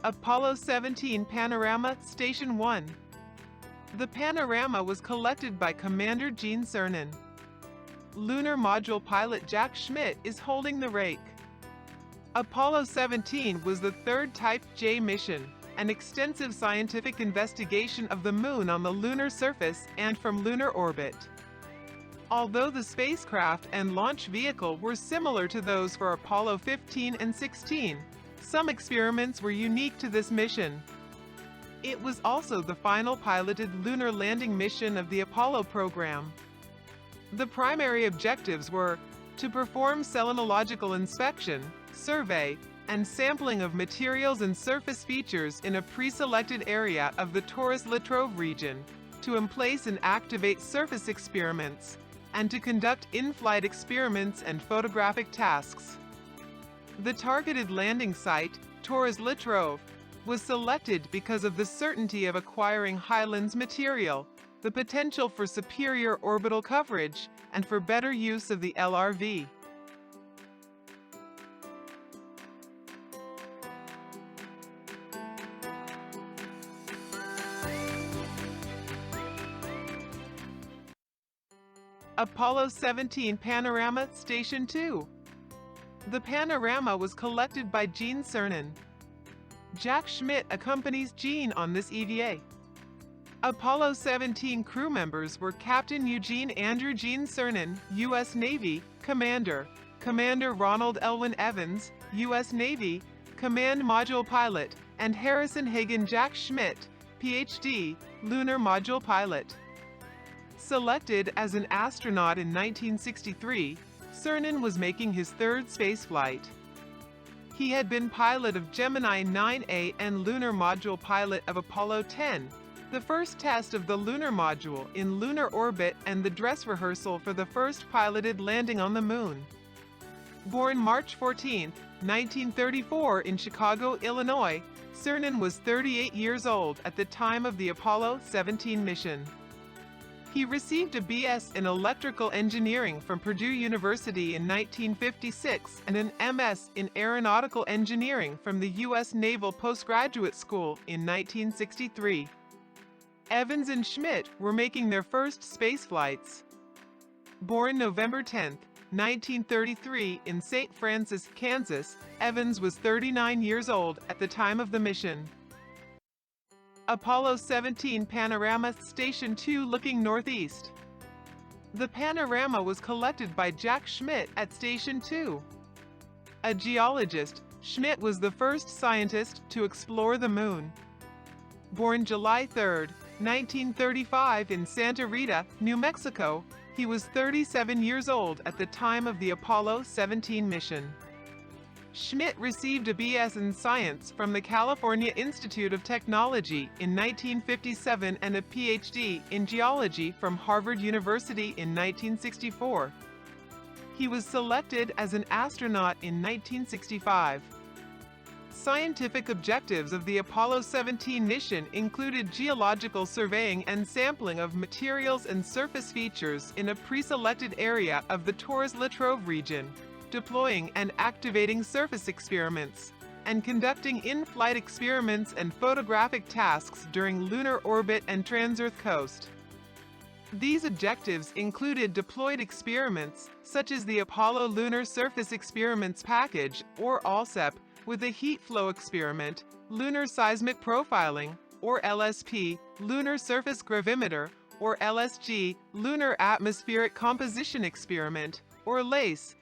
Apollo 17 Panorama-Station 1. The Panorama was collected by Commander Gene Cernan. Lunar Module pilot Jack Schmitt is holding the rake. Apollo 17 was the third Type J mission, an extensive scientific investigation of the Moon on the lunar surface and from lunar orbit. Although the spacecraft and launch vehicle were similar to those for Apollo 15 and 16, some experiments were unique to this mission. It was also the final piloted lunar landing mission of the Apollo program. The primary objectives were to perform selenological inspection, survey, and sampling of materials and surface features in a pre-selected area of the Taurus-Latrobe region, to emplace and activate surface experiments, and to conduct in-flight experiments and photographic tasks. The targeted landing site, Taurus-Latrobe, was selected because of the certainty of acquiring Highlands material, the potential for superior orbital coverage, and for better use of the LRV. Apollo 17 Panorama-Station 2. The Panorama was collected by Gene Cernan. Jack Schmitt accompanies Gene on this EVA. Apollo 17 crew members were Captain Eugene Andrew Gene Cernan, U.S. Navy, Commander, Commander Ronald Elwin Evans, U.S. Navy, Command Module Pilot, and Harrison Hagen Jack Schmitt, Ph.D., Lunar Module Pilot. Selected as an astronaut in 1963, Cernan was making his third spaceflight. He had been pilot of Gemini 9A and lunar module pilot of Apollo 10, the first test of the lunar module in lunar orbit and the dress rehearsal for the first piloted landing on the Moon. Born March 14, 1934 in Chicago, Illinois, Cernan was 38 years old at the time of the Apollo 17 mission. He received a B.S. in electrical engineering from Purdue University in 1956 and an M.S. in aeronautical engineering from the U.S. Naval Postgraduate School in 1963. Evans and Schmitt were making their first space flights. Born November 10, 1933 in St. Francis, Kansas, Evans was 39 years old at the time of the mission. Apollo 17 Panorama-Station 2 looking northeast. The Panorama was collected by Jack Schmitt at Station 2. A geologist, Schmitt was the first scientist to explore the Moon. Born July 3, 1935 in Santa Rita, New Mexico, he was 37 years old at the time of the Apollo 17 mission. Schmitt received a B.S. in Science from the California Institute of Technology in 1957 and a Ph.D. in Geology from Harvard University in 1964. He was selected as an astronaut in 1965. Scientific objectives of the Apollo 17 mission included geological surveying and sampling of materials and surface features in a pre-selected area of the Taurus-Latrobe region, deploying and activating surface experiments, and conducting in-flight experiments and photographic tasks during lunar orbit and trans-Earth coast. These objectives included deployed experiments, such as the Apollo Lunar Surface Experiments Package, or ALSEP, with a heat flow experiment, lunar seismic profiling, or LSP, lunar surface gravimeter, or LSG, lunar atmospheric composition experiment, or LACE,